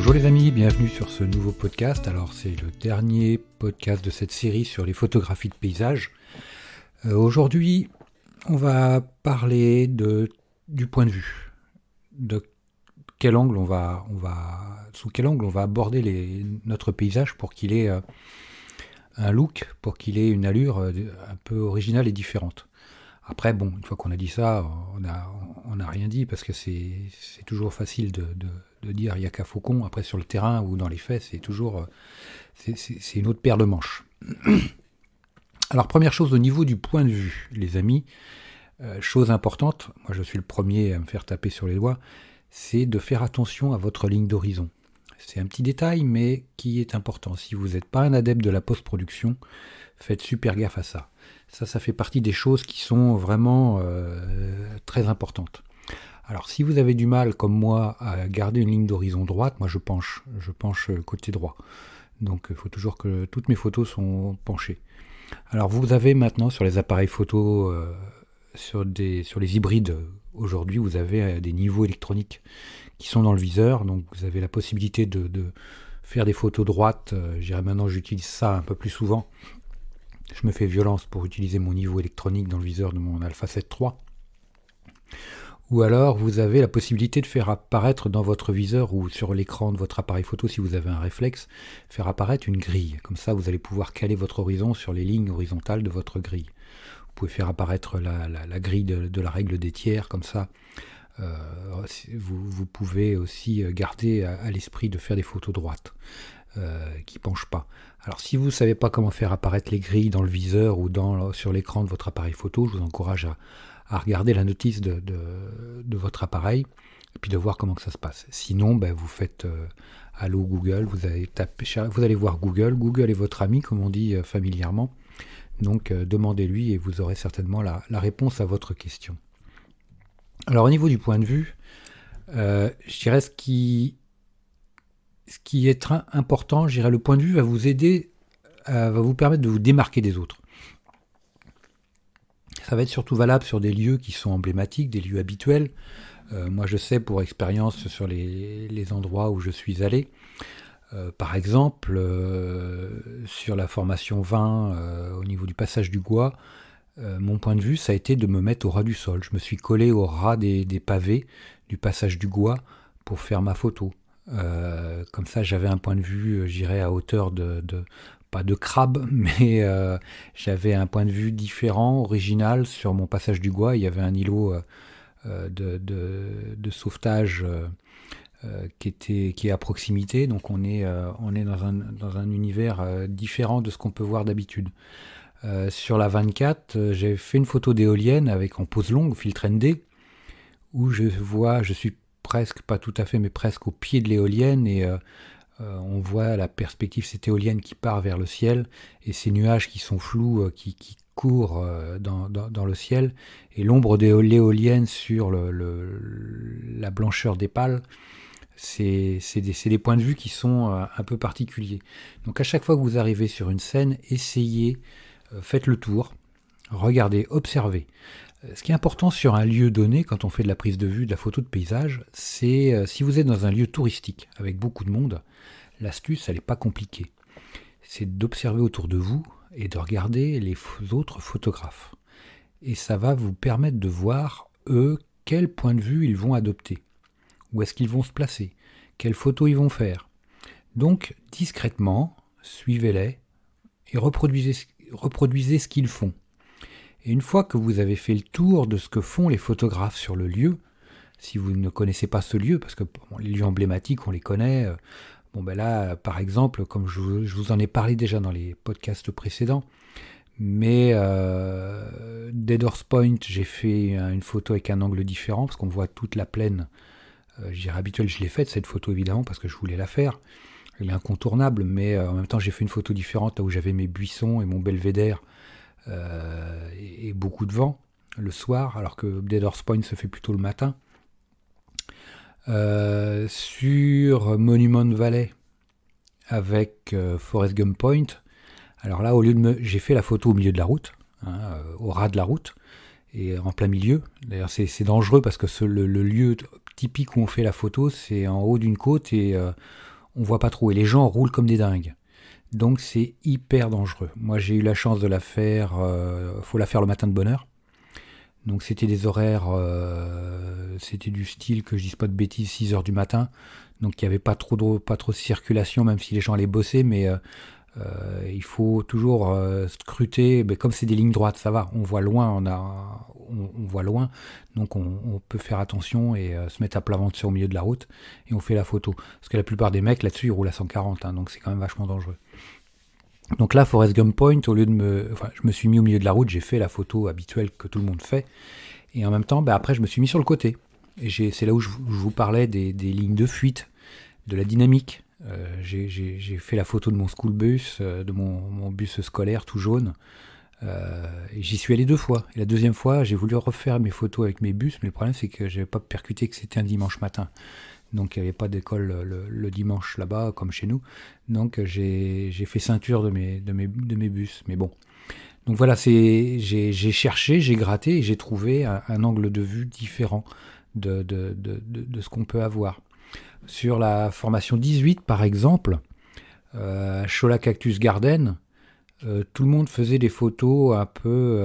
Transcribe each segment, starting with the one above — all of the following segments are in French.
Bonjour les amis, bienvenue sur ce nouveau podcast. Alors c'est le dernier podcast de cette série sur les photographies de paysage. Aujourd'hui, on va parler du point de vue, de quel angle sous quel angle on va aborder notre paysage pour qu'il ait un look, pour qu'il ait une allure un peu originale et différente. Après, bon, une fois qu'on a dit ça, on n'a rien dit, parce que c'est toujours facile de dire il n'y a qu'à Faucon. Après, sur le terrain ou dans les faits, c'est toujours c'est une autre paire de manches. Alors, première chose, au niveau du point de vue, les amis, chose importante, moi je suis le premier à me faire taper sur les doigts, c'est de faire attention à votre ligne d'horizon. C'est un petit détail, mais qui est important. Si vous n'êtes pas un adepte de la post-production, faites super gaffe à ça. Ça fait partie des choses qui sont vraiment très importantes. Alors, si vous avez du mal, comme moi, à garder une ligne d'horizon droite, moi je penche côté droit. Donc, il faut toujours que toutes mes photos sont penchées. Alors, vous avez maintenant sur les appareils photo, sur les hybrides, aujourd'hui, vous avez des niveaux électroniques qui sont dans le viseur. Donc, vous avez la possibilité de faire des photos droites. Je dirais maintenant, j'utilise ça un peu plus souvent. Je me fais violence pour utiliser mon niveau électronique dans le viseur de mon Alpha 7 III. Ou alors, vous avez la possibilité de faire apparaître dans votre viseur ou sur l'écran de votre appareil photo, si vous avez un réflexe, faire apparaître une grille. Comme ça, vous allez pouvoir caler votre horizon sur les lignes horizontales de votre grille. Vous pouvez faire apparaître la grille de la règle des tiers, comme ça. Vous pouvez aussi garder à l'esprit de faire des photos droites. Qui ne penchent pas. Alors si vous ne savez pas comment faire apparaître les grilles dans le viseur ou sur l'écran de votre appareil photo, je vous encourage à regarder la notice de votre appareil et puis de voir comment que ça se passe. Sinon, vous faites Allo Google, vous allez voir Google. Google est votre ami, comme on dit familièrement. Donc demandez-lui et vous aurez certainement la réponse à votre question. Alors au niveau du point de vue, je dirais ce qui est important, je dirais, le point de vue va vous aider, va vous permettre de vous démarquer des autres. Ça va être surtout valable sur des lieux qui sont emblématiques, des lieux habituels. Moi, je sais pour expérience sur les endroits où je suis allé. Par exemple, sur la formation 20, au niveau du passage du Gois, mon point de vue, ça a été de me mettre au ras du sol. Je me suis collé au ras des pavés du passage du Gois pour faire ma photo. Comme ça, j'avais un point de vue, je dirais, à hauteur pas de crabe, mais j'avais un point de vue différent, original sur mon passage du Gois. Il y avait un îlot de sauvetage qui est à proximité, donc on est dans un univers différent de ce qu'on peut voir d'habitude. Sur la 24, j'ai fait une photo d'éolienne en pose longue, filtre ND, où je suis presque, pas tout à fait, mais presque au pied de l'éolienne et on voit la perspective, cette éolienne qui part vers le ciel et ces nuages qui sont flous, qui courent dans le ciel et l'ombre de l'éolienne sur la blancheur des pales. C'est des points de vue qui sont un peu particuliers. Donc à chaque fois que vous arrivez sur une scène, essayez, faites le tour, regardez, observez. Ce qui est important sur un lieu donné, quand on fait de la prise de vue, de la photo de paysage, c'est si vous êtes dans un lieu touristique avec beaucoup de monde, l'astuce, elle n'est pas compliquée. C'est d'observer autour de vous et de regarder les autres photographes. Et ça va vous permettre de voir, eux, quel point de vue ils vont adopter. Où est-ce qu'ils vont se placer? Quelles photos ils vont faire? Donc, discrètement, suivez-les et reproduisez ce qu'ils font. Et une fois que vous avez fait le tour de ce que font les photographes sur le lieu, si vous ne connaissez pas ce lieu, parce que les lieux emblématiques, on les connaît. Là, par exemple, comme je vous en ai parlé déjà dans les podcasts précédents, mais Dead Horse Point, j'ai fait une photo avec un angle différent, parce qu'on voit toute la plaine, je dirais habituelle. Je l'ai faite, cette photo, évidemment, parce que je voulais la faire. Elle est incontournable, mais en même temps, j'ai fait une photo différente, là où j'avais mes buissons et mon belvédère, et beaucoup de vent le soir, alors que Dead Horse Point se fait plutôt le matin. Sur Monument Valley avec Forrest Gump Point, alors là, j'ai fait la photo au milieu de la route, au ras de la route, et en plein milieu. D'ailleurs, c'est dangereux parce que le lieu typique où on fait la photo, c'est en haut d'une côte et on voit pas trop et les gens roulent comme des dingues. Donc c'est hyper dangereux. Moi j'ai eu la chance de la faire, faut la faire le matin de bonne heure. Donc c'était des horaires, c'était du style que je dise pas de bêtises, 6 heures du matin. Donc il n'y avait pas trop de circulation, même si les gens allaient bosser, mais il faut toujours scruter. Mais comme c'est des lignes droites, ça va, on voit loin, on voit loin, donc on peut faire attention et se mettre à plat ventre au milieu de la route et on fait la photo. Parce que la plupart des mecs là-dessus ils roulent à 140, hein, donc c'est quand même vachement dangereux. Donc là, Forrest Gump Point, je me suis mis au milieu de la route, j'ai fait la photo habituelle que tout le monde fait, et en même temps, après, je me suis mis sur le côté. Et c'est là où je vous parlais des lignes de fuite, de la dynamique. J'ai fait la photo de mon school bus, de mon bus scolaire tout jaune, et j'y suis allé 2 fois. Et la deuxième fois, j'ai voulu refaire mes photos avec mes bus, mais le problème, c'est que j'avais pas percuté que c'était un dimanche matin. Donc il n'y avait pas d'école le dimanche là-bas, comme chez nous. Donc j'ai fait ceinture de mes bus. Mais bon. Donc voilà, j'ai cherché, j'ai gratté et j'ai trouvé un angle de vue différent de ce qu'on peut avoir. Sur la formation 18, par exemple, Chola Cactus Garden, tout le monde faisait des photos un peu,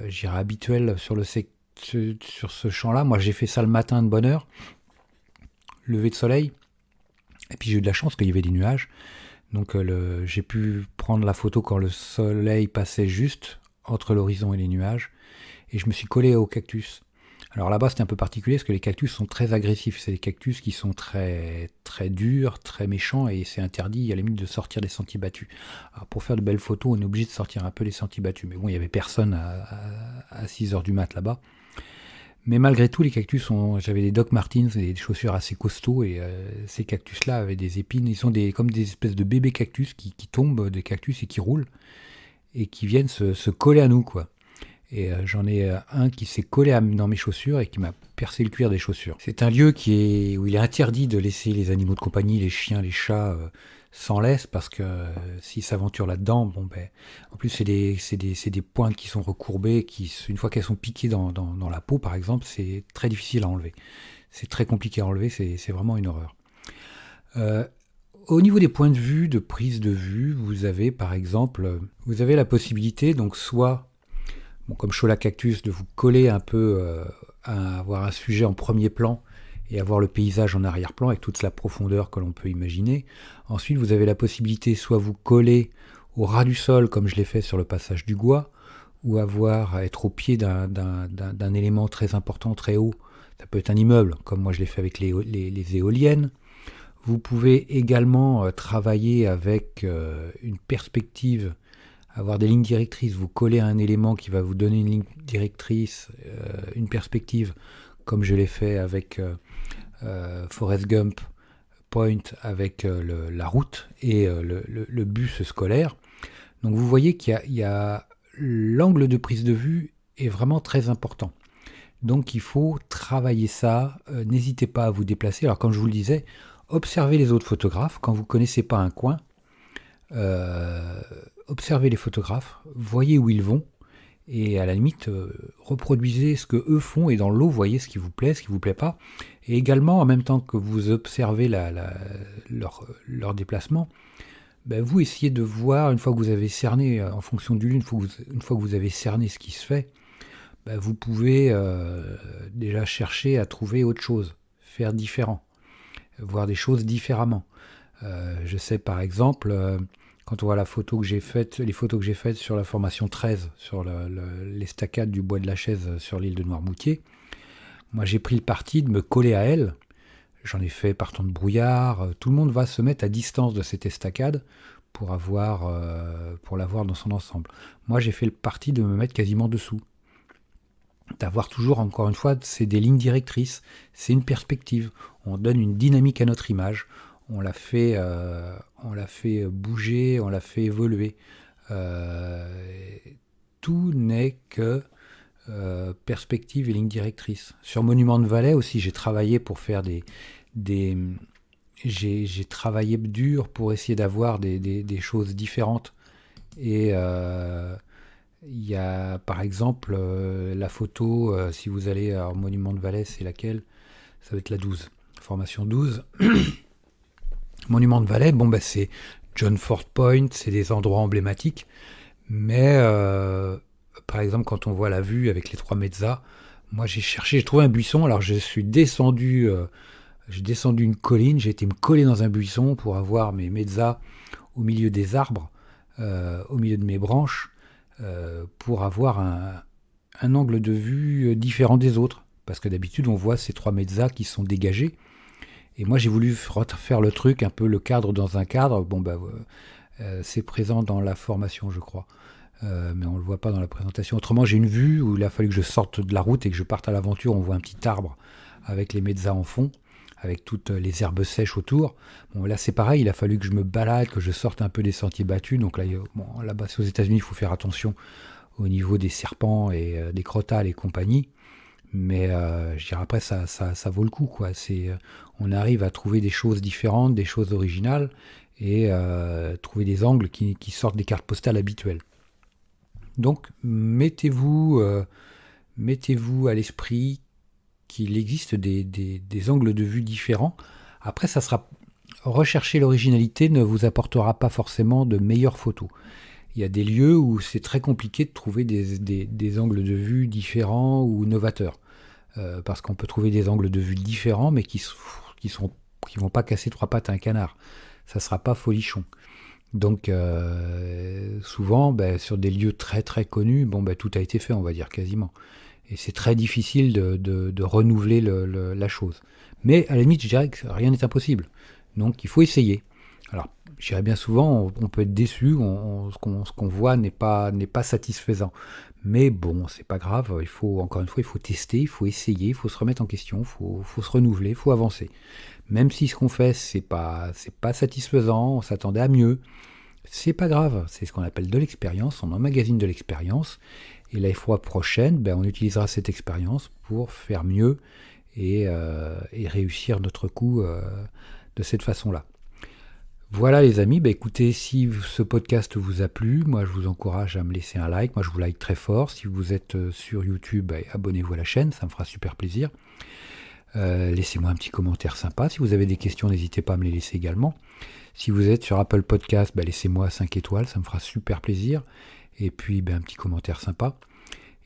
j'irais, habituelles sur ce champ-là. Moi, j'ai fait ça le matin de bonne heure, lever de soleil. Et puis j'ai eu de la chance qu'il y avait des nuages. Donc j'ai pu prendre la photo quand le soleil passait juste entre l'horizon et les nuages. Et je me suis collé au cactus. Alors là-bas, c'était un peu particulier parce que les cactus sont très agressifs. C'est des cactus qui sont très, très durs, très méchants et c'est interdit à la limite de sortir des sentiers battus. Alors pour faire de belles photos, on est obligé de sortir un peu les sentiers battus. Mais bon, il n'y avait personne à 6 heures du mat là-bas. Mais malgré tout, les cactus j'avais des Doc Martens et des chaussures assez costauds et ces cactus-là avaient des épines. Ils sont comme des espèces de bébés cactus qui tombent des cactus et qui roulent et qui viennent se coller à nous, quoi. Et j'en ai un qui s'est collé dans mes chaussures et qui m'a percé le cuir des chaussures. C'est un lieu où il est interdit de laisser les animaux de compagnie, les chiens, les chats, sans laisse parce que s'ils s'aventurent là-dedans, en plus c'est des pointes qui sont recourbées, une fois qu'elles sont piquées dans la peau par exemple, c'est très difficile à enlever. C'est très compliqué à enlever, c'est vraiment une horreur. Au niveau des points de vue, de prise de vue, vous avez par exemple, vous avez la possibilité, donc soit, comme Chola Cactus, de vous coller un peu à avoir un sujet en premier plan et avoir le paysage en arrière-plan avec toute la profondeur que l'on peut imaginer. Ensuite, vous avez la possibilité soit vous coller au ras du sol, comme je l'ai fait sur le passage du Gois, ou être au pied d'un élément très important, très haut. Ça peut être un immeuble, comme moi je l'ai fait avec les éoliennes. Vous pouvez également travailler avec une perspective, avoir des lignes directrices, vous collez à un élément qui va vous donner une ligne directrice, une perspective, comme je l'ai fait avec Forrest Gump Point, avec la route et le bus scolaire. Donc vous voyez qu'il y a l'angle de prise de vue est vraiment très important. Donc il faut travailler ça, n'hésitez pas à vous déplacer. Alors comme je vous le disais, observez les autres photographes, quand vous ne connaissez pas un coin, observez les photographes, voyez où ils vont, et à la limite, reproduisez ce que eux font, et dans l'eau, voyez ce qui vous plaît, ce qui vous plaît pas. Et également, en même temps que vous observez leur déplacement, vous essayez de voir, une fois que vous avez cerné, en fonction du lieu, une fois que vous avez cerné ce qui se fait, vous pouvez déjà chercher à trouver autre chose, faire différent, voir des choses différemment. Je sais par exemple, quand on voit les photos que j'ai faites sur la formation 13, sur l'estacade du bois de la Chaise sur l'île de Noirmoutier, moi j'ai pris le parti de me coller à elle. J'en ai fait par temps de brouillard. Tout le monde va se mettre à distance de cette estacade pour l'avoir dans son ensemble. Moi j'ai fait le parti de me mettre quasiment dessous. D'avoir toujours, encore une fois, c'est des lignes directrices, c'est une perspective. On donne une dynamique à notre image. On l'a fait bouger, on l'a fait évoluer. Tout n'est que perspective et ligne directrice. Sur Monument de Valais aussi, j'ai travaillé pour faire j'ai travaillé dur pour essayer d'avoir des choses différentes. Et il y a par exemple la photo, si vous allez au Monument de Valais, c'est laquelle? Ça va être la 12, formation 12. Monument de Valais, c'est John Ford Point, c'est des endroits emblématiques, mais par exemple quand on voit la vue avec les trois mezzas, moi j'ai trouvé un buisson, alors j'ai descendu une colline, j'ai été me coller dans un buisson pour avoir mes mezzas au milieu des arbres, au milieu de mes branches, pour avoir un angle de vue différent des autres, parce que d'habitude on voit ces trois mezzas qui sont dégagés. Et moi, j'ai voulu refaire le truc, un peu le cadre dans un cadre. C'est présent dans la formation, je crois. Mais on ne le voit pas dans la présentation. Autrement, j'ai une vue où il a fallu que je sorte de la route et que je parte à l'aventure. On voit un petit arbre avec les mezzas en fond, avec toutes les herbes sèches autour. Là, c'est pareil. Il a fallu que je me balade, que je sorte un peu des sentiers battus. Donc là-bas, c'est aux États-Unis, il faut faire attention au niveau des serpents et des crotales et compagnie. Mais je dirais après, ça vaut le coup, quoi. On arrive à trouver des choses différentes, des choses originales, et trouver des angles qui sortent des cartes postales habituelles. Donc, mettez-vous à l'esprit qu'il existe des angles de vue différents. Après, rechercher l'originalité ne vous apportera pas forcément de meilleures photos. Il y a des lieux où c'est très compliqué de trouver des angles de vue différents ou novateurs. Parce qu'on peut trouver des angles de vue différents, mais qui vont pas casser trois pattes à un canard. Ça sera pas folichon. Donc souvent, sur des lieux très très connus, tout a été fait, on va dire quasiment. Et c'est très difficile de renouveler la chose. Mais à la limite, je dirais que rien n'est impossible. Donc il faut essayer. Alors, je dirais bien souvent, on peut être déçu, ce qu'on voit n'est pas satisfaisant. Mais bon, c'est pas grave, encore une fois, il faut tester, il faut essayer, il faut se remettre en question, il faut se renouveler, il faut avancer. Même si ce qu'on fait, c'est pas satisfaisant, on s'attendait à mieux, c'est pas grave, c'est ce qu'on appelle de l'expérience, on emmagasine de l'expérience, et la fois prochaine, on utilisera cette expérience pour faire mieux et réussir notre coup de cette façon-là. Voilà les amis, écoutez, si ce podcast vous a plu, moi je vous encourage à me laisser un like, moi je vous like très fort. Si vous êtes sur YouTube, abonnez-vous à la chaîne, ça me fera super plaisir. Laissez-moi un petit commentaire sympa, si vous avez des questions, n'hésitez pas à me les laisser également. Si vous êtes sur Apple Podcast, laissez-moi 5 étoiles, ça me fera super plaisir. Et puis un petit commentaire sympa.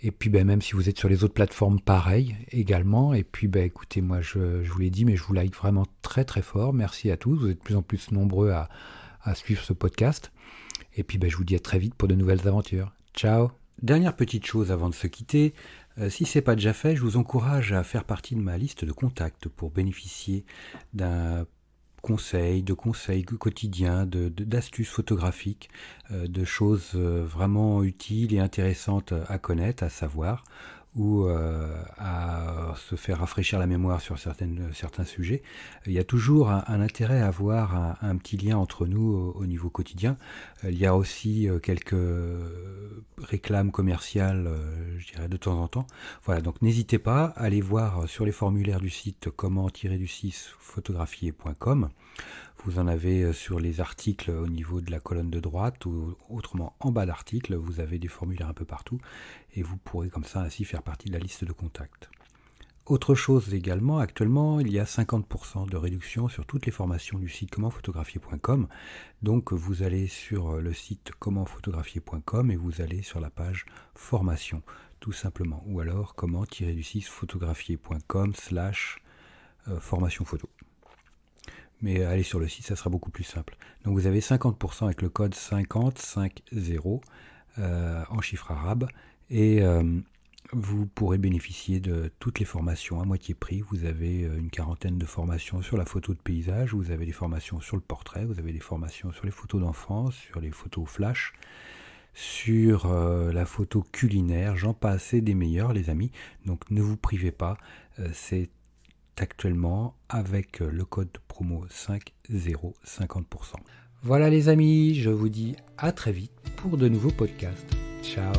Et puis même si vous êtes sur les autres plateformes, pareil également. Et puis écoutez, moi je vous l'ai dit, mais je vous like vraiment très très fort. Merci à tous, vous êtes de plus en plus nombreux à suivre ce podcast. Et puis je vous dis à très vite pour de nouvelles aventures. Ciao. Dernière petite chose avant de se quitter, si ce n'est pas déjà fait, je vous encourage à faire partie de ma liste de contacts pour bénéficier de conseils quotidiens, d'astuces photographiques, de choses vraiment utiles et intéressantes à connaître, à savoir, ou à se faire rafraîchir la mémoire sur certains sujets. Il y a toujours un intérêt à avoir un petit lien entre nous au niveau quotidien. Il y a aussi quelques réclames commerciales, je dirais, de temps en temps. Voilà, donc n'hésitez pas à aller voir sur les formulaires du site comment-photographier.com. Vous en avez sur les articles au niveau de la colonne de droite, ou autrement en bas d'article, vous avez des formulaires un peu partout, et vous pourrez comme ça ainsi faire partie de la liste de contacts. Autre chose également, actuellement, il y a 50% de réduction sur toutes les formations du site commentphotographier.com. Donc vous allez sur le site commentphotographier.com et vous allez sur la page formation, tout simplement. Ou alors comment-photographier.com/formation photo. Mais allez sur le site, ça sera beaucoup plus simple. Donc vous avez 50% avec le code 5050 en chiffres arabes, et vous pourrez bénéficier de toutes les formations à moitié prix. Vous avez une quarantaine de formations sur la photo de paysage, vous avez des formations sur le portrait, vous avez des formations sur les photos d'enfants, sur les photos flash, sur la photo culinaire, j'en passe, et des meilleurs les amis. Donc ne vous privez pas, c'est actuellement avec le code promo 50 50%. Voilà les amis, je vous dis à très vite pour de nouveaux podcasts. Ciao.